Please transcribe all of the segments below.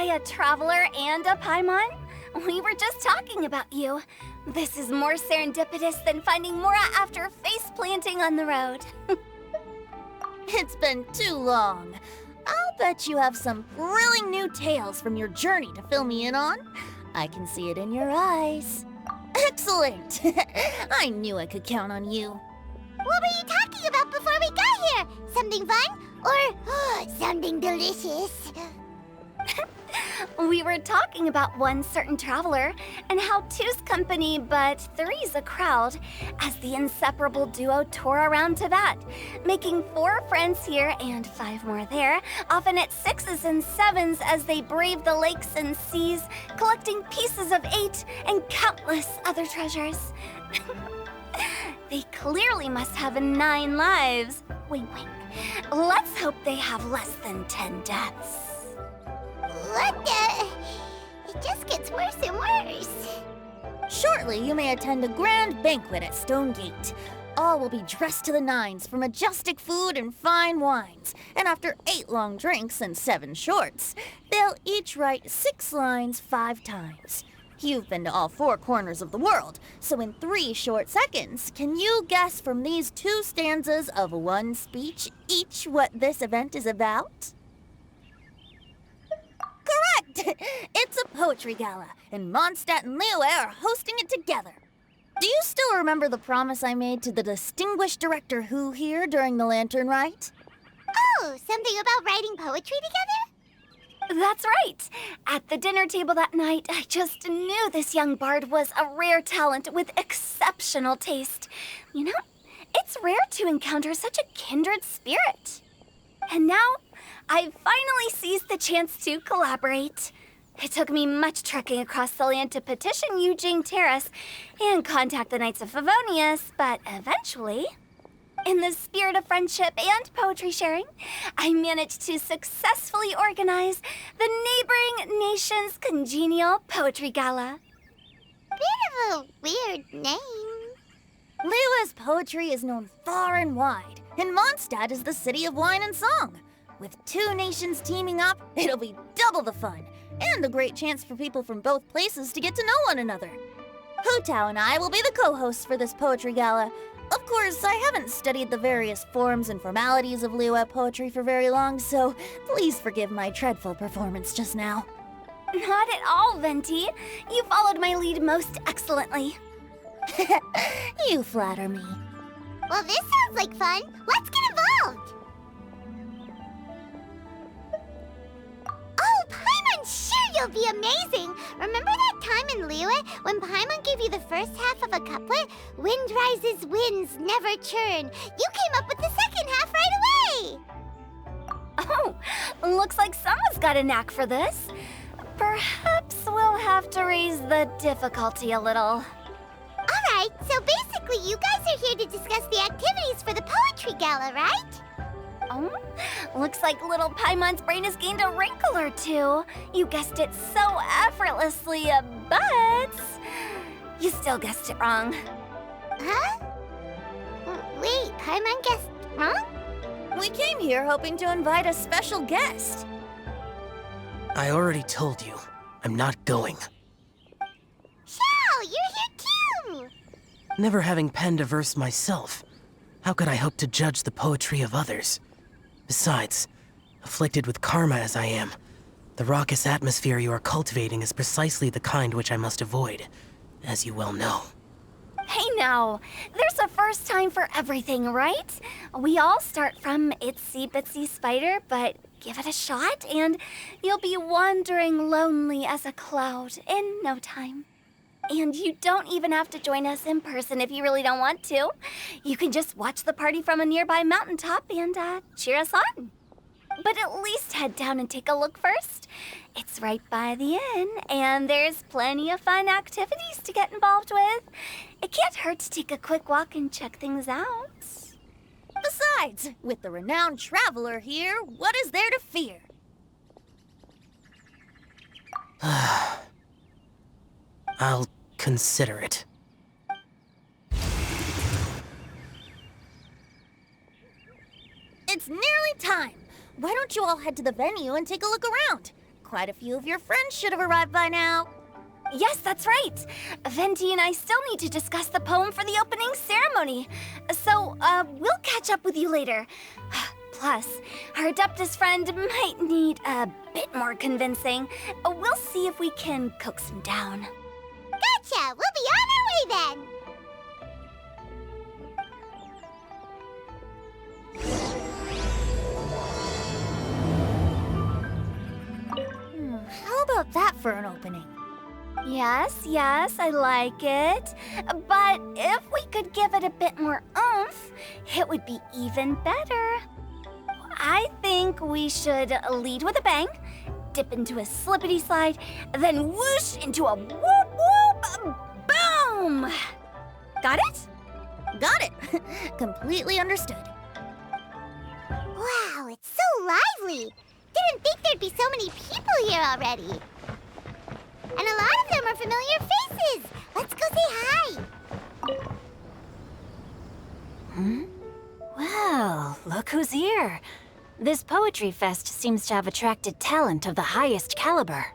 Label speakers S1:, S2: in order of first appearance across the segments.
S1: a traveler and a Paimon? We were just talking about you. This is more serendipitous than finding Mora after face planting on the road.
S2: It's been too long. I'll bet you have some thrilling new tales from your journey to fill me in on. I can see it in your eyes. Excellent! I knew I could count on you.
S3: What were you talking about before we got here? Something fun? Or something delicious?
S1: We were talking about one certain traveler and how two's company but three's a crowd as the inseparable duo tour around Tibet, making 4 friends here and 5 more there, often at 6s and 7s as they brave the lakes and seas, collecting pieces of 8 and countless other treasures. They clearly must have 9 lives. Wink, wink. Let's hope they have less than 10 deaths.
S3: What the? It just gets worse and worse.
S2: Shortly, you may attend a grand banquet at Stone Gate. All will be dressed to the nines for majestic food and fine wines. And after 8 long drinks and 7 shorts, they'll each write 6 lines 5 times. You've been to all 4 corners of the world, so in 3 short seconds, can you guess from these 2 stanzas of 1 speech each what this event is about? Correct! It's a poetry gala, and Mondstadt and Liyue are hosting it together. Do you still remember the promise I made to the distinguished Director Who here during the Lantern Rite?
S3: Oh, something about writing poetry together?
S1: That's right! At the dinner table that night, I just knew this young bard was a rare talent with exceptional taste. You know, it's rare to encounter such a kindred spirit. And now, I've finally seized the chance to collaborate. It took me much trekking across the land to petition Eugene Terrace and contact the Knights of Favonius, but eventually, in the spirit of friendship and poetry sharing, I managed to successfully organize the neighboring nation's Congenial Poetry Gala.
S3: Bit of a weird name.
S2: Liyue's poetry is known far and wide, and Mondstadt is the city of wine and song. With 2 nations teaming up, it'll be double the fun, and a great chance for people from both places to get to know one another. Hu Tao and I will be the co-hosts for this poetry gala. Of course, I haven't studied the various forms and formalities of Liyue poetry for very long, so please forgive my dreadful performance just now.
S1: Not at all, Venti. You followed my lead most excellently.
S2: You flatter me.
S3: Well, this sounds like fun. Let's get involved. Oh, Paimon, sure you'll be amazing. Remember that time in Liyue when Paimon gave you the first half of a couplet? Wind rises, winds never churn. You came up with the second half right away.
S1: Oh, looks like someone's got a knack for this. Perhaps we'll have to raise the difficulty a little.
S3: All right, so basically you guys are here to discuss the activities for the poetry gala, right?
S1: Oh, looks like little Paimon's brain has gained a wrinkle or 2. You guessed it so effortlessly, but you still guessed it wrong.
S3: Huh? Wait, Paimon guessed wrong?
S2: We came here hoping to invite a special guest.
S4: I already told you, I'm not going.
S3: Xiao, you're here too!
S4: Never having penned a verse myself, how could I hope to judge the poetry of others? Besides, afflicted with karma as I am, the raucous atmosphere you are cultivating is precisely the kind which I must avoid, as you well know.
S1: Hey now, there's a first time for everything, right? We all start from itsy bitsy spider, but give it a shot and you'll be wandering lonely as a cloud in no time. And you don't even have to join us in person if you really don't want to. You can just watch the party from a nearby mountaintop and cheer us on. But at least head down and take a look first. It's right by the inn, and there's plenty of fun activities to get involved with. It can't hurt to take a quick walk and check things out.
S2: Besides, with the renowned traveler here, what is there to fear?
S4: I'll consider it.
S2: It's nearly time. Why don't you all head to the venue and take a look around? quite a few of your friends should have arrived by now.
S1: Yes, that's right. Venti and I still need to discuss the poem for the opening ceremony. So, we'll catch up with you later. Plus, our Adeptus friend might need a bit more convincing. We'll see if we can coax him down.
S3: Gotcha! We'll be on our way then!
S2: How about that for an opening?
S1: Yes, I like it. But if we could give it a bit more oomph, it would be even better. I think we should lead with a bang, dip into a slippity slide, then whoosh into a whoop whoop boom! Got it?
S2: Got it. Completely understood.
S3: Wow, it's so lively! Didn't think there'd be so many people here already. And a lot of them are familiar faces. Let's go say hi.
S5: Well, look who's here. This poetry fest seems to have attracted talent of the highest caliber.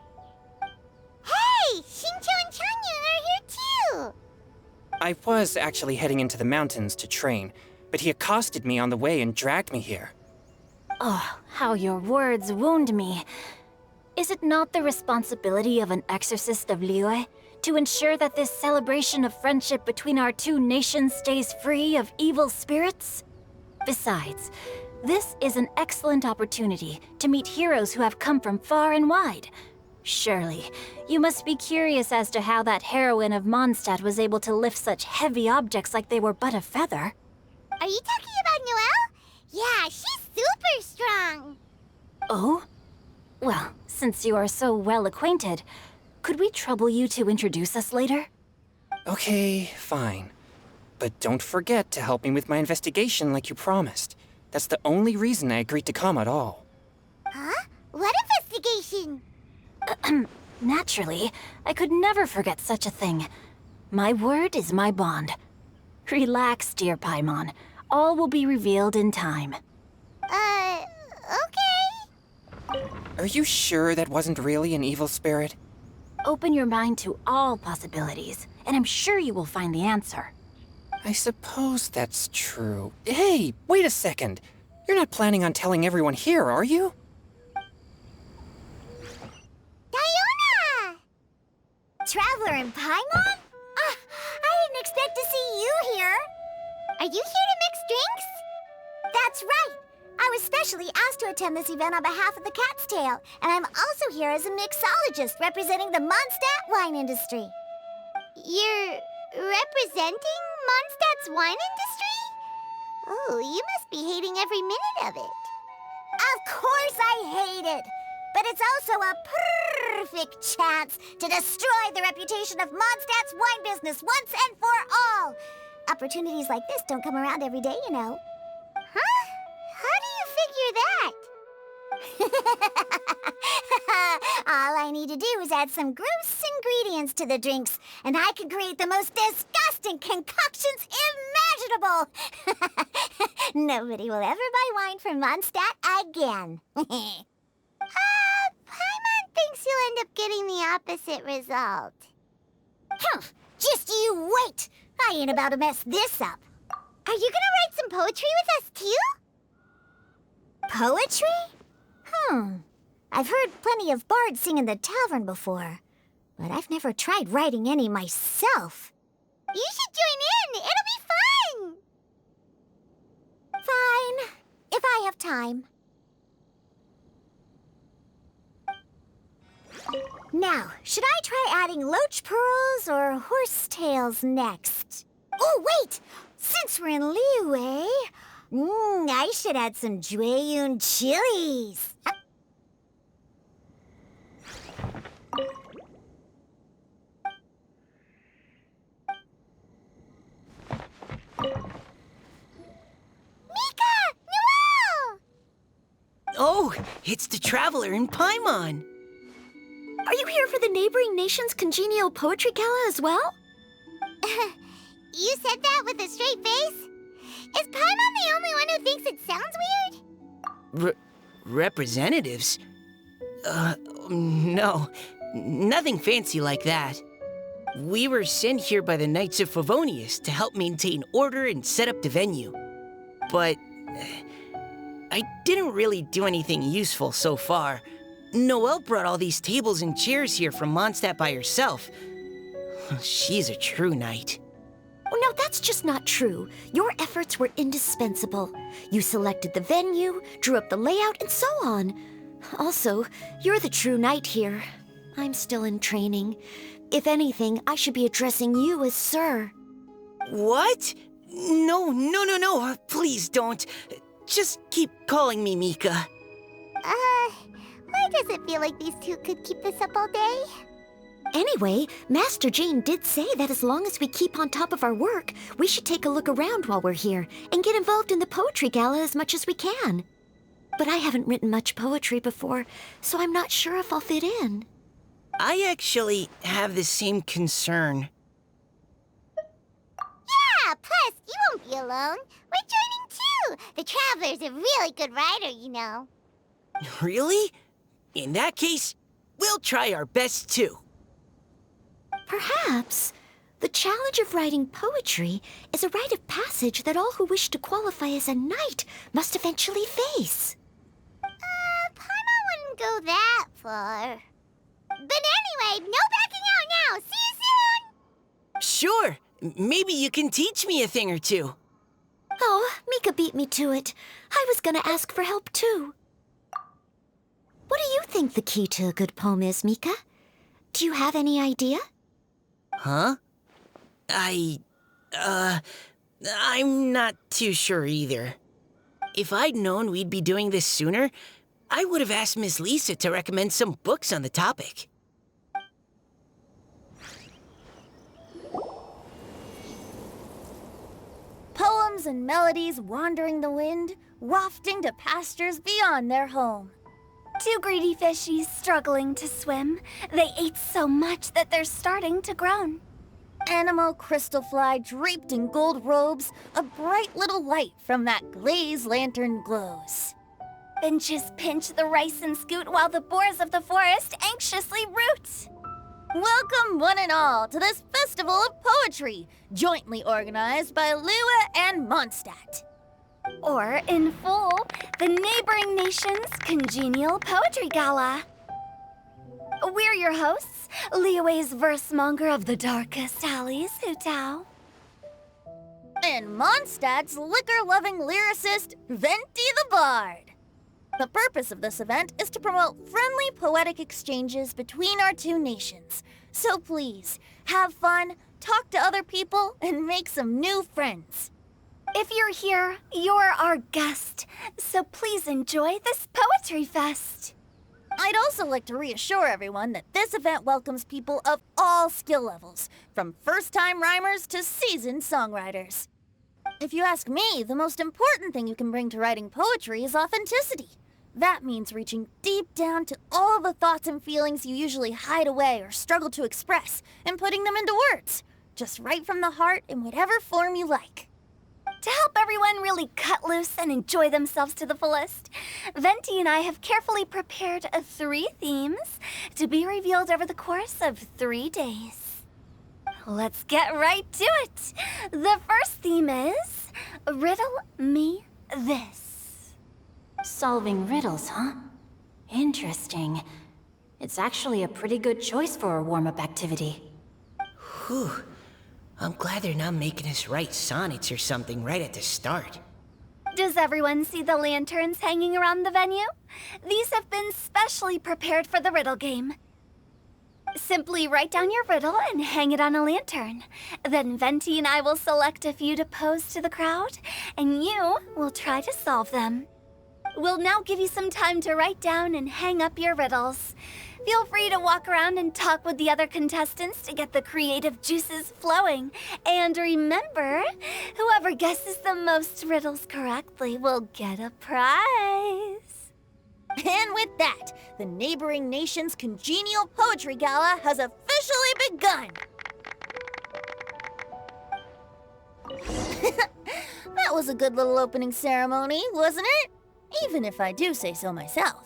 S3: Hey, Shincho and Changyun are here too.
S6: I was actually heading into the mountains to train, but he accosted me on the way and dragged me here.
S5: Oh, how your words wound me. Is it not the responsibility of an exorcist of Liyue to ensure that this celebration of friendship between our two nations stays free of evil spirits? Besides, this is an excellent opportunity to meet heroes who have come from far and wide. Surely, you must be curious as to how that heroine of Mondstadt was able to lift such heavy objects like they were but a feather.
S3: Are you talking about Noelle? Yeah, she's super strong.
S5: Oh? Well, since you are so well acquainted, could we trouble you to introduce us later?
S6: Okay, fine. But don't forget to help me with my investigation like you promised. That's the only reason I agreed to come at all.
S3: Huh? What investigation?
S5: Naturally, I could never forget such a thing. My word is my bond. Relax, dear Paimon. All will be revealed in time.
S3: Okay.
S6: Are you sure that wasn't really an evil spirit?
S5: Open your mind to all possibilities, and I'm sure you will find the answer.
S6: I suppose that's true. Hey, wait a second. You're not planning on telling everyone here, are you?
S3: Diona!
S2: Traveler in Paimon? I didn't expect to see you here.
S3: Are you here to mix drinks?
S2: That's right. I was specially asked to attend this event on behalf of the Cat's Tail, and I'm also here as a mixologist representing the Mondstadt wine industry.
S3: You're representing Mondstadt's wine industry? Oh, you must be hating every minute of it.
S2: Of course I hate it, but it's also a perfect chance to destroy the reputation of Mondstadt's wine business once and for all. Opportunities like this don't come around every day, you know.
S3: Huh? How do you figure that?
S2: All I need to do is add some gross ingredients to the drinks, and I can create the most disgusting concoctions imaginable. Nobody will ever buy wine from Mondstadt again.
S3: Paimon thinks you'll end up getting the opposite result.
S2: Just you wait. I ain't about to mess this up.
S3: Are you gonna write some poetry with us too?
S2: Poetry? I've heard plenty of bards sing in the tavern before, but I've never tried writing any myself.
S3: You should join in. It'll be fun.
S2: Fine, if I have time. Now, should I try adding loach pearls or horse tails next? Oh, wait! Since we're in Liyue, I should add some Jueyun chilies.
S3: Mika! Noelle!
S7: Oh, it's the Traveler in Paimon.
S2: Are you here for the neighboring nation's Congenial Poetry Gala as well?
S3: You said that with a straight face? Is Paimon the only one who thinks it sounds weird?
S7: Representatives? No, nothing fancy like that. We were sent here by the Knights of Favonius to help maintain order and set up the venue. But I didn't really do anything useful so far. Noelle brought all these tables and chairs here from Mondstadt by herself. She's a true knight.
S2: Oh, no, that's just not true. Your efforts were indispensable. You selected the venue, drew up the layout, and so on. Also, you're the true knight here. I'm still in training. If anything, I should be addressing you as Sir.
S7: What? No. Please don't. Just keep calling me Mika.
S3: Why does it feel like these two could keep this up all day?
S2: Anyway, Master Jane did say that as long as we keep on top of our work, we should take a look around while we're here and get involved in the poetry gala as much as we can. But I haven't written much poetry before, so I'm not sure if I'll fit in.
S7: I actually have the same concern.
S3: Yeah, plus, you won't be alone. We're joining too. The Traveler's a really good writer, you know.
S7: Really? In that case, we'll try our best too.
S2: Perhaps the challenge of writing poetry is a rite of passage that all who wish to qualify as a knight must eventually face.
S3: Paimon wouldn't go that far. But anyway, no backing out now. See you soon!
S7: Sure, maybe you can teach me a thing or two.
S2: Oh, Mika beat me to it. I was gonna ask for help too. What do you think the key to a good poem is, Mika? Do you have any idea?
S7: Huh? I'm not too sure either. If I'd known we'd be doing this sooner, I would have asked Miss Lisa to recommend some books on the topic.
S2: Poems and melodies wandering the wind, wafting to pastures beyond their home.
S1: Two greedy fishies struggling to swim. They ate so much that they're starting to groan.
S2: Animal crystal fly draped in gold robes, a bright little light from that glazed lantern glows.
S1: Finches pinch the rice and scoot while the boars of the forest anxiously root.
S2: Welcome one and all to this festival of poetry, jointly organized by Liyue and Mondstadt.
S1: Or, in full, the neighboring nation's Congenial Poetry Gala. We're your hosts, Liyue's verse-monger of the darkest alleys, Hutao.
S2: And Mondstadt's liquor-loving lyricist, Venti the Bard. The purpose of this event is to promote friendly poetic exchanges between our two nations. So please, have fun, talk to other people, and make some new friends.
S1: If you're here, you're our guest, so please enjoy this poetry fest.
S2: I'd also like to reassure everyone that this event welcomes people of all skill levels, from first-time rhymers to seasoned songwriters. If you ask me, the most important thing you can bring to writing poetry is authenticity. That means reaching deep down to all the thoughts and feelings you usually hide away or struggle to express, and putting them into words, just right from the heart in whatever form you like.
S1: To help everyone really cut loose and enjoy themselves to the fullest, Venti and I have carefully prepared 3 themes to be revealed over the course of 3 days. Let's get right to it. The first theme is Riddle Me This.
S5: Solving riddles, huh? Interesting. It's actually a pretty good choice for a warm-up activity.
S7: Whew. I'm glad they're not making us write sonnets or something right at the start.
S1: Does everyone see the lanterns hanging around the venue? These have been specially prepared for the riddle game. Simply write down your riddle and hang it on a lantern. Then Venti and I will select a few to pose to the crowd, and you will try to solve them. We'll now give you some time to write down and hang up your riddles. Feel free to walk around and talk with the other contestants to get the creative juices flowing. And remember, whoever guesses the most riddles correctly will get a prize.
S2: And with that, the neighboring nation's Congenial Poetry Gala has officially begun. That was a good little opening ceremony, wasn't it? Even if I do say so myself.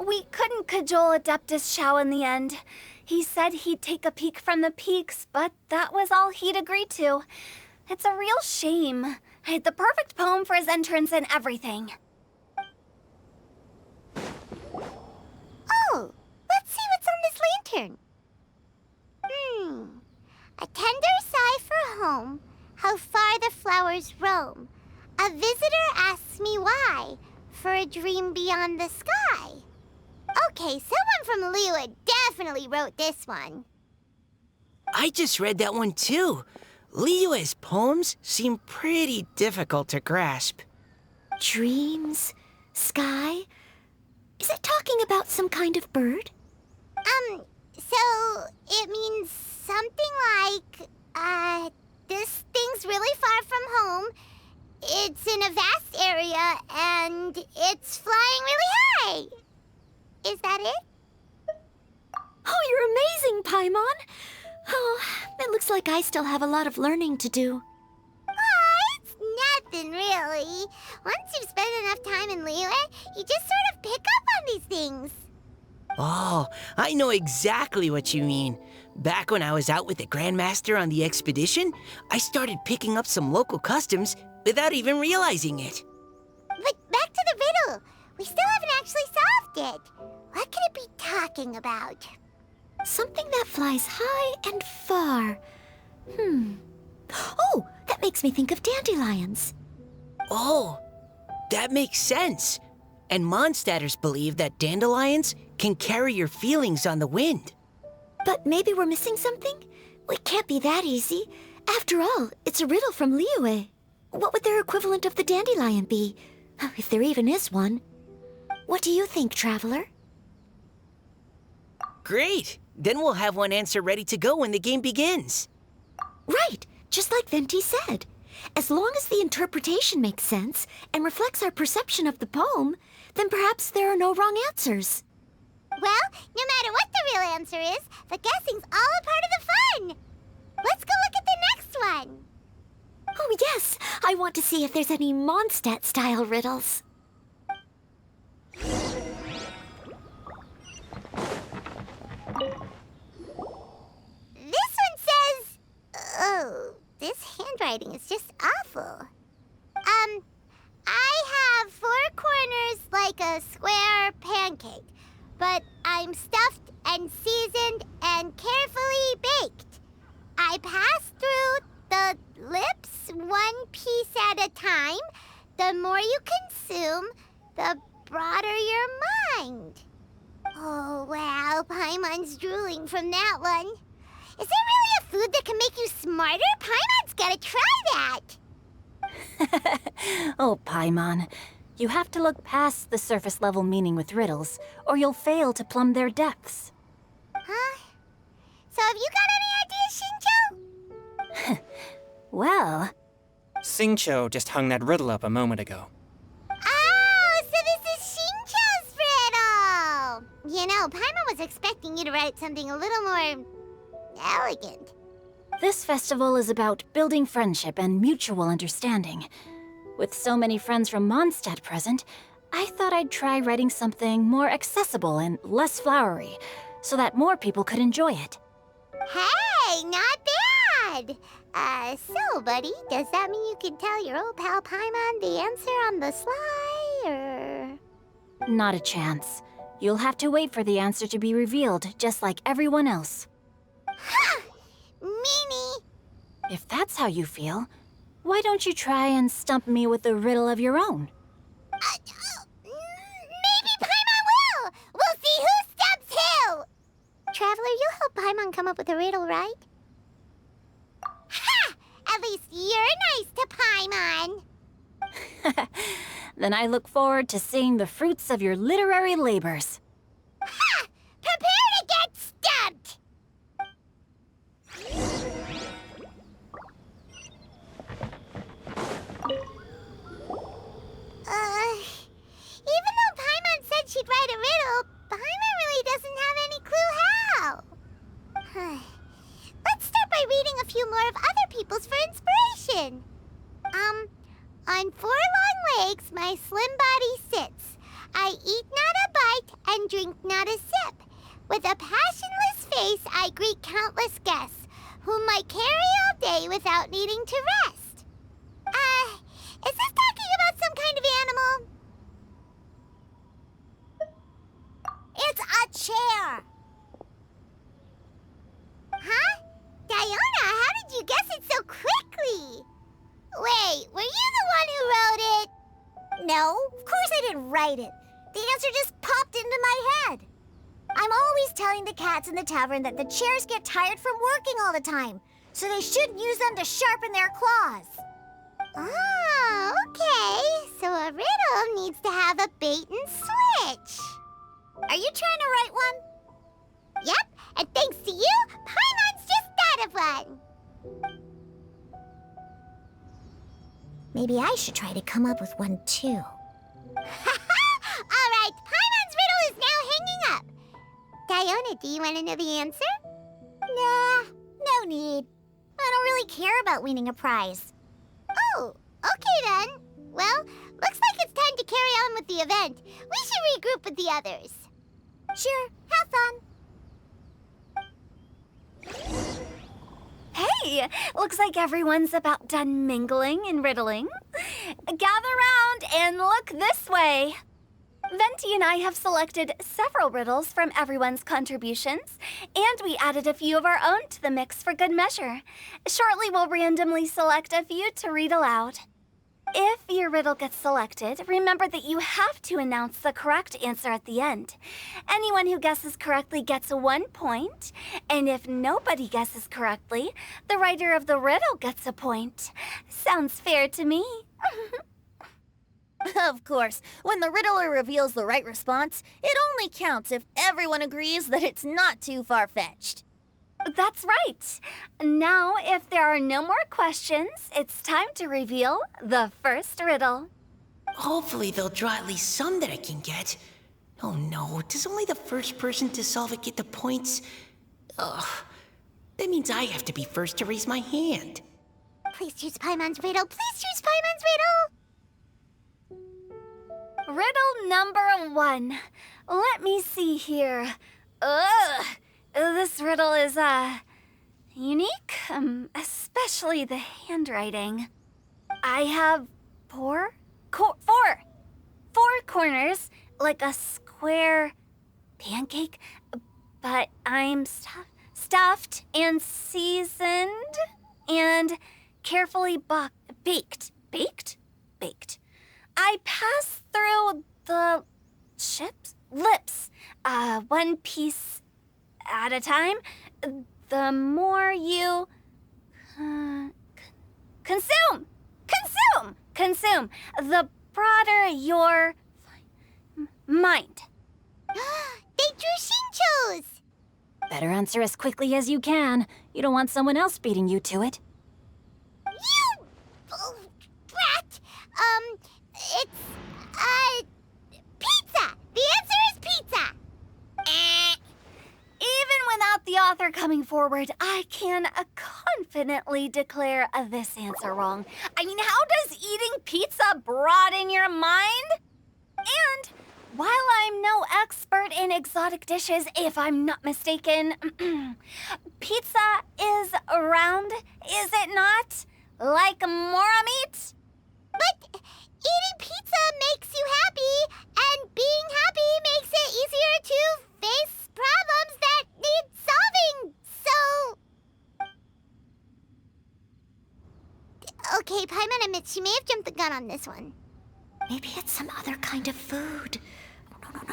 S1: We couldn't cajole Adeptus Shao in the end. He said he'd take a peek from the peaks, but that was all he'd agreed to. It's a real shame. I had the perfect poem for his entrance and everything.
S3: Oh, let's see what's on this lantern. A tender sigh for home, how far the flowers roam. A visitor asks me why, for a dream beyond the sky. Okay, someone from Liyue definitely wrote this one.
S7: I just read that one too. Liyue's poems seem pretty difficult to grasp.
S2: Dreams? Sky? Is it talking about some kind of bird?
S3: So it means something like, this thing's really far from home. It's in a vast area, and it's flying really high. Is that it?
S2: Oh, you're amazing, Paimon! Oh, it looks like I still have a lot of learning to do.
S3: It's nothing, really. Once you've spent enough time in Liyue, you just sort of pick up on these things.
S7: Oh, I know exactly what you mean. Back when I was out with the Grandmaster on the expedition, I started picking up some local customs without even realizing it.
S3: But back to the riddle. We still haven't actually solved it. What could it be talking about?
S2: Something that flies high and far. Oh, that makes me think of dandelions.
S7: Oh, that makes sense. And Mondstadters believe that dandelions can carry your feelings on the wind.
S2: But maybe we're missing something? It can't be that easy. After all, it's a riddle from Liyue. What would their equivalent of the dandelion be? If there even is one. What do you think, Traveler?
S7: Great! Then we'll have one answer ready to go when the game begins.
S2: Right, just like Venti said. As long as the interpretation makes sense and reflects our perception of the poem, then perhaps there are no wrong answers.
S3: Well, no matter what the real answer is, the guessing's all a part of the fun. Let's go look at the next one.
S2: Oh yes, I want to see if there's any Mondstadt-style riddles.
S3: This one says... Oh, this handwriting is just awful. I have 4 corners like a square pancake, but I'm stuffed and seasoned and carefully baked. I pass through the lips 1 piece at a time. The more you consume, the broader your mind. Oh, wow, Paimon's drooling from that one. Is there really a food that can make you smarter? Paimon's gotta try that.
S5: Oh, Paimon. You have to look past the surface-level meaning with riddles, or you'll fail to plumb their depths.
S3: Huh? So have you got any ideas, Shinjo?
S5: Well...
S6: Xingqiu just hung that riddle up a moment ago.
S3: Oh, so this is Shinjo's riddle! You know, Paimon was expecting you to write something a little more... elegant.
S5: This festival is about building friendship and mutual understanding. With so many friends from Mondstadt present, I thought I'd try writing something more accessible and less flowery, so that more people could enjoy it.
S3: Hey, not bad! So, buddy, does that mean you can tell your old pal Paimon the answer on the sly, or...?
S5: Not a chance. You'll have to wait for the answer to be revealed, just like everyone else.
S3: Ha! Meanie!
S5: If that's how you feel, why don't you try and stump me with a riddle of your own?
S3: Maybe Paimon will! We'll see who stumps who! Traveler, you'll help Paimon come up with a riddle, right? Ha! At least you're nice to Paimon!
S5: Then I look forward to seeing the fruits of your literary labors.
S3: Ha! Prepare to get stumped! Even though Paimon said she'd write a riddle, Paimon really doesn't have any clue how. Let's start by reading a few more of other people's for inspiration. On 4 long legs, my slim body sits. I eat not a bite, and drink not a sip. With a passionless face, I greet countless guests, whom I carry all day without needing to rest. Is this talking about some kind of animal?
S2: It's a chair!
S3: Huh? Diona, how did you guess it so quickly? Wait, were you the one who wrote it?
S2: No, of course I didn't write it. The answer just popped into my head. I'm always telling the cats in the tavern that the chairs get tired from working all the time, so they shouldn't use them to sharpen their claws.
S3: Oh, okay. So a riddle needs to have a bait and switch.
S2: Are you trying to write one?
S3: Yep, and thanks to you, Paimon's just thought of one.
S2: Maybe I should try to come up with one too.
S3: All right, Paimon's riddle is now hanging up. Diona, do you want to know the answer?
S2: Nah, no need. I don't really care about winning a prize.
S3: Oh, okay then. Well, looks like it's time to carry on with the event. We should regroup with the others.
S2: Sure, have fun.
S1: Hey, looks like everyone's about done mingling and riddling. Gather round and look this way. Venti and I have selected several riddles from everyone's contributions, and we added a few of our own to the mix for good measure. Shortly, we'll randomly select a few to read aloud. If your riddle gets selected, remember that you have to announce the correct answer at the end. Anyone who guesses correctly gets 1 point, and if nobody guesses correctly, the writer of the riddle gets a point. Sounds fair to me.
S2: Of course, when the riddler reveals the right response, it only counts if everyone agrees that it's not too far-fetched.
S1: That's right. Now, if there are no more questions, it's time to reveal the first riddle.
S7: Hopefully they'll draw at least some that I can get. Oh no, does only the first person to solve it get the points? Ugh, that means I have to be first to raise my hand.
S3: Please choose Paimon's riddle. Please choose Paimon's riddle.
S1: Riddle number 1. Let me see here. Ugh. This riddle is, unique, especially the handwriting. I have four corners, like a square pancake, but I'm stuffed and seasoned and carefully baked. Baked. I pass through the lips, one piece at a time. The more you consume, the broader your mind.
S3: They drew Shinchos!
S5: Better answer as quickly as you can. You don't want someone else beating you to it.
S3: You! Oh, brat! It's, pizza! The answer is pizza!
S1: Even without the author coming forward, I can confidently declare this answer wrong. I mean, how does eating pizza broaden your mind? And while I'm no expert in exotic dishes, if I'm not mistaken, pizza is round, is it not? Like mora meat?
S3: But eating pizza makes you happy, and being happy makes it easier to face problems that need solving, so... Okay, Paimon admits she may have jumped the gun on this one.
S2: Maybe it's some other kind of food.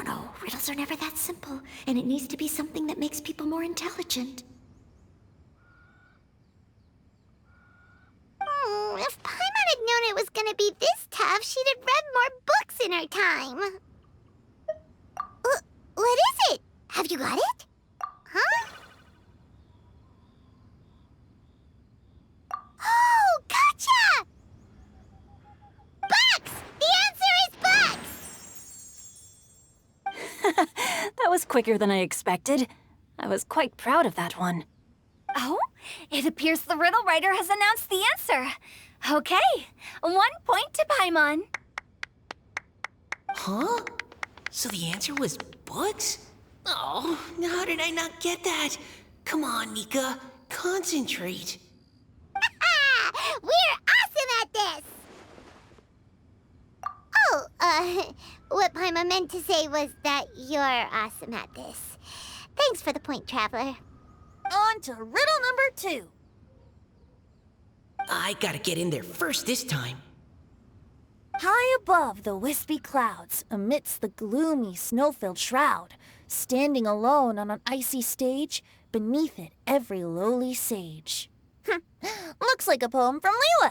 S2: No. Riddles are never that simple, and it needs to be something that makes people more intelligent.
S3: If Paimon had known it was gonna be this tough, she'd have read more books in her time. What is it? Have you got it? Huh? Oh, gotcha! Bucks! The answer is bucks!
S5: That was quicker than I expected. I was quite proud of that one.
S1: Oh, it appears the riddle writer has announced the answer. Okay, 1 point to Paimon.
S7: Huh? So the answer was bugs? Oh, how did I not get that? Come on, Nika. Concentrate.
S3: We're awesome at this! Oh, what Paimon meant to say was that you're awesome at this. Thanks for the point, Traveler.
S2: On to riddle number 2.
S7: I gotta get in there first this time.
S2: High above the wispy clouds, amidst the gloomy snow-filled shroud, standing alone on an icy stage, beneath it every lowly sage. Looks like a poem from Liyue.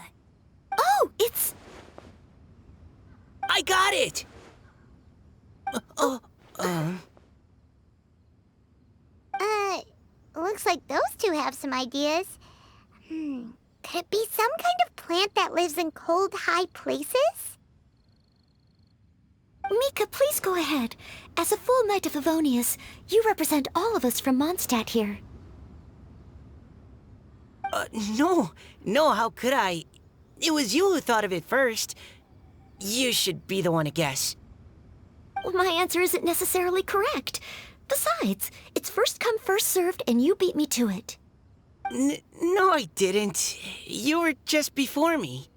S5: Oh, it's...
S7: I got it!
S3: Looks like those two have some ideas. Could it be some kind of plant that lives in cold, high places?
S5: Mika, please go ahead. As a full Knight of Favonius, you represent all of us from Mondstadt here.
S7: No, how could I? It was you who thought of it first. You should be the one to guess.
S5: Well, my answer isn't necessarily correct. Besides, it's first come, first served, and you beat me to it.
S7: No, I didn't. You were just before me.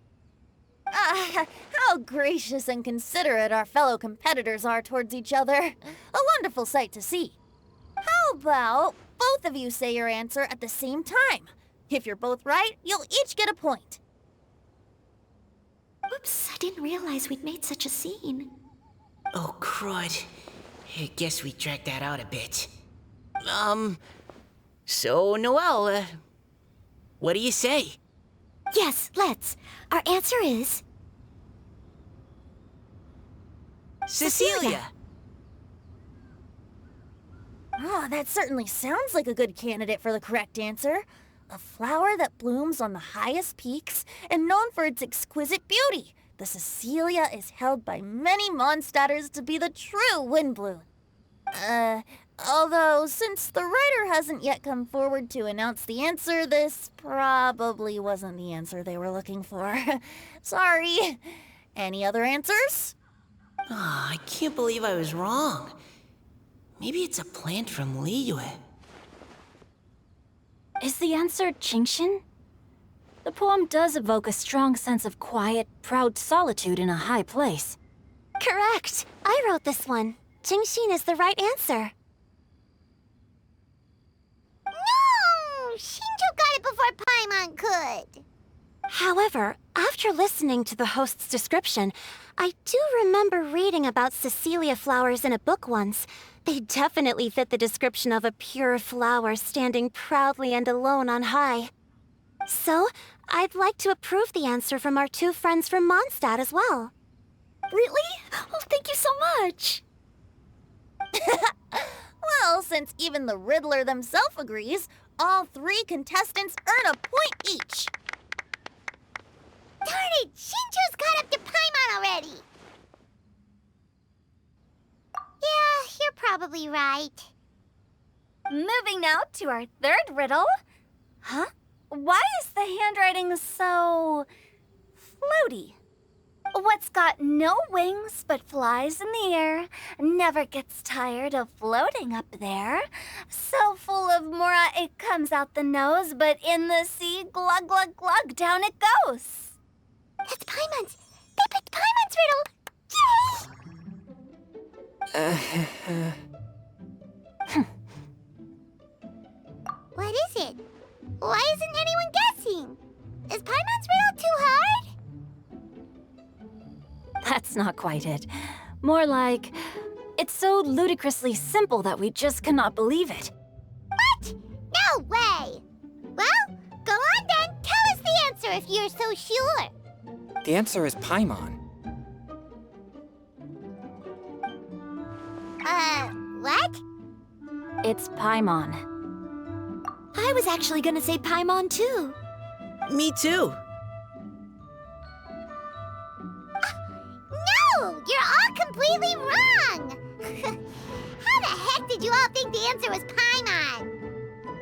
S2: How gracious and considerate our fellow competitors are towards each other. A wonderful sight to see. How about both of you say your answer at the same time? If you're both right, you'll each get a point.
S5: Oops, I didn't realize we'd made such a scene.
S7: Oh, crud. I guess we dragged that out a bit. So, Noelle, what do you say?
S5: Yes, let's. Our answer is...
S7: Cecilia!
S2: Oh, that certainly sounds like a good candidate for the correct answer. A flower that blooms on the highest peaks and known for its exquisite beauty. The Cecilia is held by many Mondstadters to be the true windbloom. Although, since the writer hasn't yet come forward to announce the answer, this probably wasn't the answer they were looking for. Sorry. Any other answers?
S7: I can't believe I was wrong. Maybe it's a plant from Liyue.
S5: Is the answer Genshin? The poem does evoke a strong sense of quiet, proud solitude in a high place. Correct! I wrote this one. Genshin is the right answer.
S3: No! Shinjo got it before Paimon could.
S5: However, after listening to the host's description, I do remember reading about Cecilia flowers in a book once. They definitely fit the description of a pure flower standing proudly and alone on high. So, I'd like to approve the answer from our two friends from Mondstadt as well. Really? Oh, thank you so much!
S2: Well, since even the Riddler themselves agrees, all 3 contestants earn a point each.
S3: Darn it! Shinjo's caught up to Paimon already! Yeah, you're probably right.
S1: Moving now to our third riddle. Huh? Why is the handwriting so... floaty? What's got no wings but flies in the air, never gets tired of floating up there. So full of mora it comes out the nose, but in the sea, glug glug glug, down it goes.
S3: That's Paimon's! They picked Paimon's riddle! Yay! What is it? Why isn't anyone guessing? Is Paimon's riddle too hard?
S5: That's not quite it. More like, it's so ludicrously simple that we just cannot believe it.
S3: What? No way! Well, go on then. Tell us the answer if you're so sure.
S6: The answer is Paimon.
S3: What?
S5: It's Paimon. I was actually gonna say Paimon too.
S7: Me too.
S3: No! You're all completely wrong! How the heck did you all think the answer was Paimon?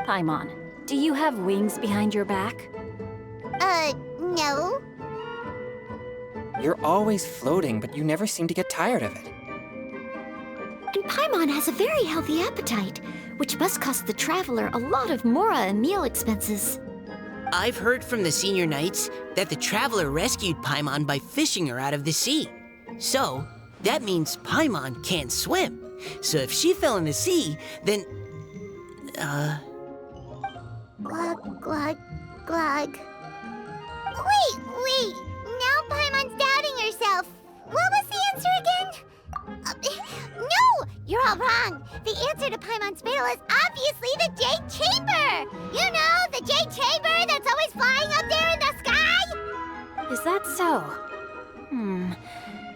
S5: Paimon, do you have wings behind your back?
S3: No.
S6: You're always floating, but you never seem to get tired of it.
S8: Paimon has a very healthy appetite, which must cost the traveler a lot of mora and meal expenses.
S7: I've heard from the senior knights that the traveler rescued Paimon by fishing her out of the sea. So, that means Paimon can't swim. So if she fell in the sea, then...
S3: Glug, glug, glug. Wait. Now Paimon's doubting herself. What was the answer again? No! You're all wrong. The answer to Paimon's riddle is obviously the Jade Chamber! You know, the Jade Chamber that's always flying up there in the sky?
S5: Is that so?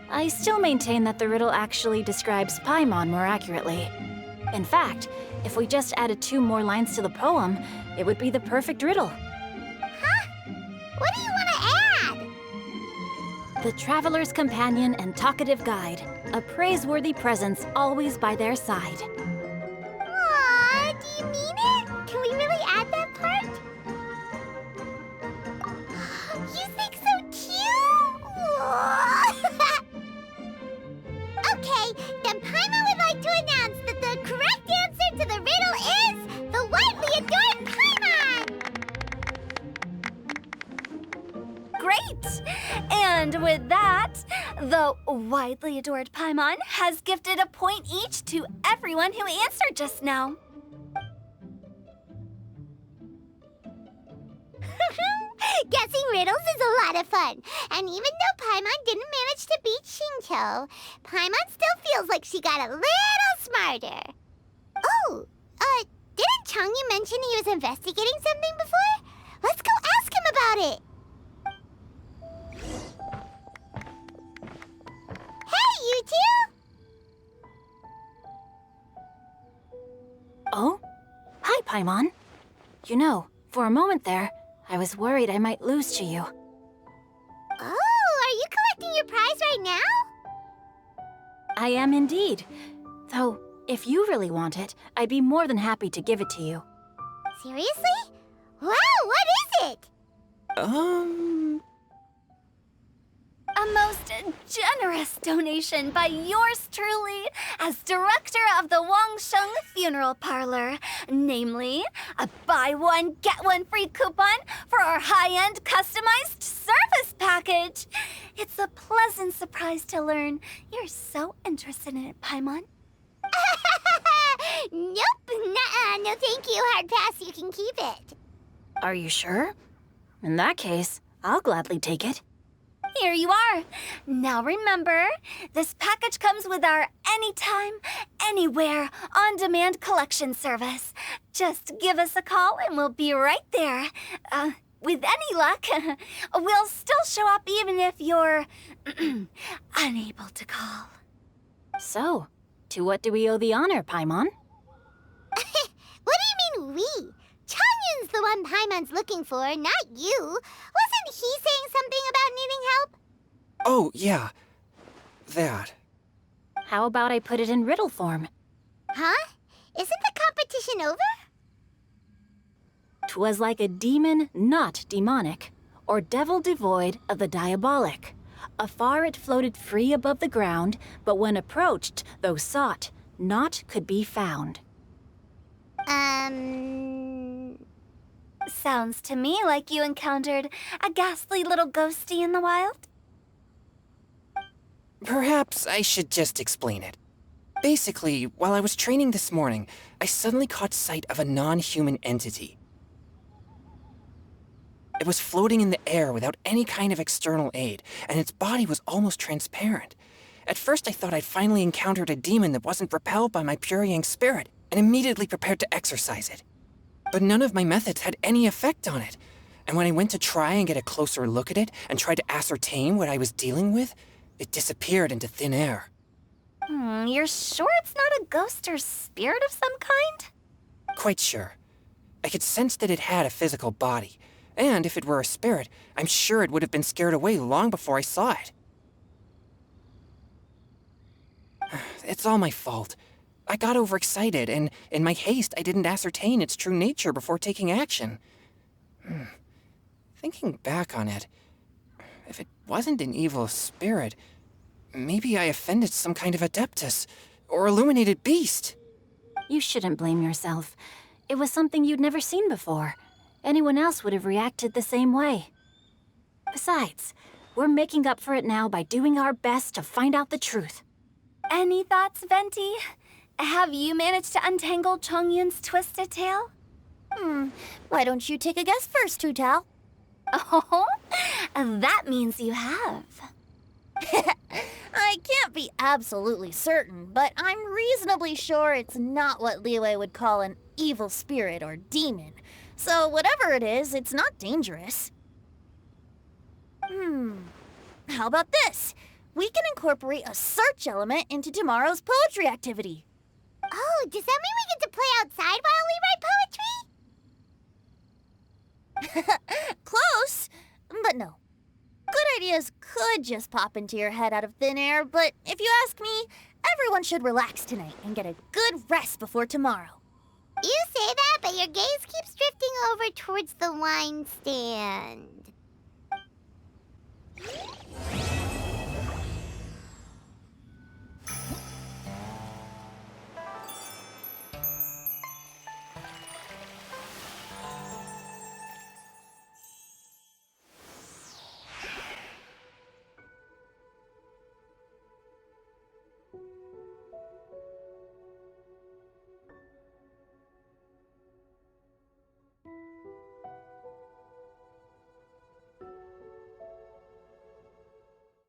S5: I still maintain that the riddle actually describes Paimon more accurately. In fact, if we just added 2 more lines to the poem, it would be the perfect riddle.
S3: Huh? What do you want to add?
S5: The traveler's companion and talkative guide, a praiseworthy presence always by their side.
S3: Aw, do you mean it? Can we really add that part? You think so too? Okay, then Paimon would like to announce that the correct answer to the riddle is the widely adored Paimon!
S1: Great! And with that, the widely adored Paimon has gifted a point each to everyone who answered just now.
S3: Guessing riddles is a lot of fun. And even though Paimon didn't manage to beat Shinto, Paimon still feels like she got a little smarter. Oh, didn't Changyu mention he was investigating something before? Let's go ask him about it. Hey, you two!
S5: Oh? Hi, Paimon. You know, for a moment there, I was worried I might lose to you.
S3: Oh, are you collecting your prize right now?
S5: I am indeed. Though, if you really want it, I'd be more than happy to give it to you.
S3: Seriously? Wow, what is it?
S1: A most generous donation by yours truly as director of the Wangsheng Funeral Parlor. Namely, a buy one, get one free coupon for our high-end customized service package. It's a pleasant surprise to learn you're so interested in it, Paimon.
S3: Nope, nuh-uh, no thank you, hard pass, you can keep it.
S5: Are you sure? In that case, I'll gladly take it.
S1: Here you are. Now remember, this package comes with our anytime, anywhere, on-demand collection service. Just give us a call and we'll be right there. With any luck, we'll still show up even if you're unable to call.
S5: So, to what do we owe the honor, Paimon?
S3: What do you mean we? Changyun's the one Paimon's looking for, not you. Wasn't he saying something about needing help?
S6: Oh, yeah. That.
S5: How about I put it in riddle form?
S3: Huh? Isn't the competition over?
S5: 'Twas like a demon not demonic, or devil devoid of the diabolic. Afar it floated free above the ground, but when approached, though sought, naught could be found.
S1: Sounds to me like you encountered a ghastly little ghosty in the wild.
S6: Perhaps I should just explain it. Basically, while I was training this morning, I suddenly caught sight of a non-human entity. It was floating in the air without any kind of external aid, and its body was almost transparent. At first I thought I'd finally encountered a demon that wasn't repelled by my purifying spirit, and immediately prepared to exorcise it. But none of my methods had any effect on it, and when I went to try and get a closer look at it and tried to ascertain what I was dealing with, it disappeared into thin air.
S1: You're sure it's not a ghost or spirit of some kind?
S6: Quite sure. I could sense that it had a physical body, and if it were a spirit, I'm sure it would have been scared away long before I saw it. It's all my fault. I got overexcited, and in my haste, I didn't ascertain its true nature before taking action. Thinking back on it, if it wasn't an evil spirit, maybe I offended some kind of adeptus, or illuminated beast.
S5: You shouldn't blame yourself. It was something you'd never seen before. Anyone else would have reacted the same way. Besides, we're making up for it now by doing our best to find out the truth.
S1: Any thoughts, Venti? Have you managed to untangle Chongyun's twisted tail?
S2: Why don't you take a guess first, Tutal?
S1: Oh, that means you have.
S2: I can't be absolutely certain, but I'm reasonably sure it's not what Liyue would call an evil spirit or demon. So whatever it is, it's not dangerous. How about this? We can incorporate a search element into tomorrow's poetry activity.
S3: Oh, does that mean we get to play outside while we write poetry?
S2: Close, but no. Good ideas could just pop into your head out of thin air, but if you ask me, everyone should relax tonight and get a good rest before tomorrow.
S3: You say that, but your gaze keeps drifting over towards the wine stand.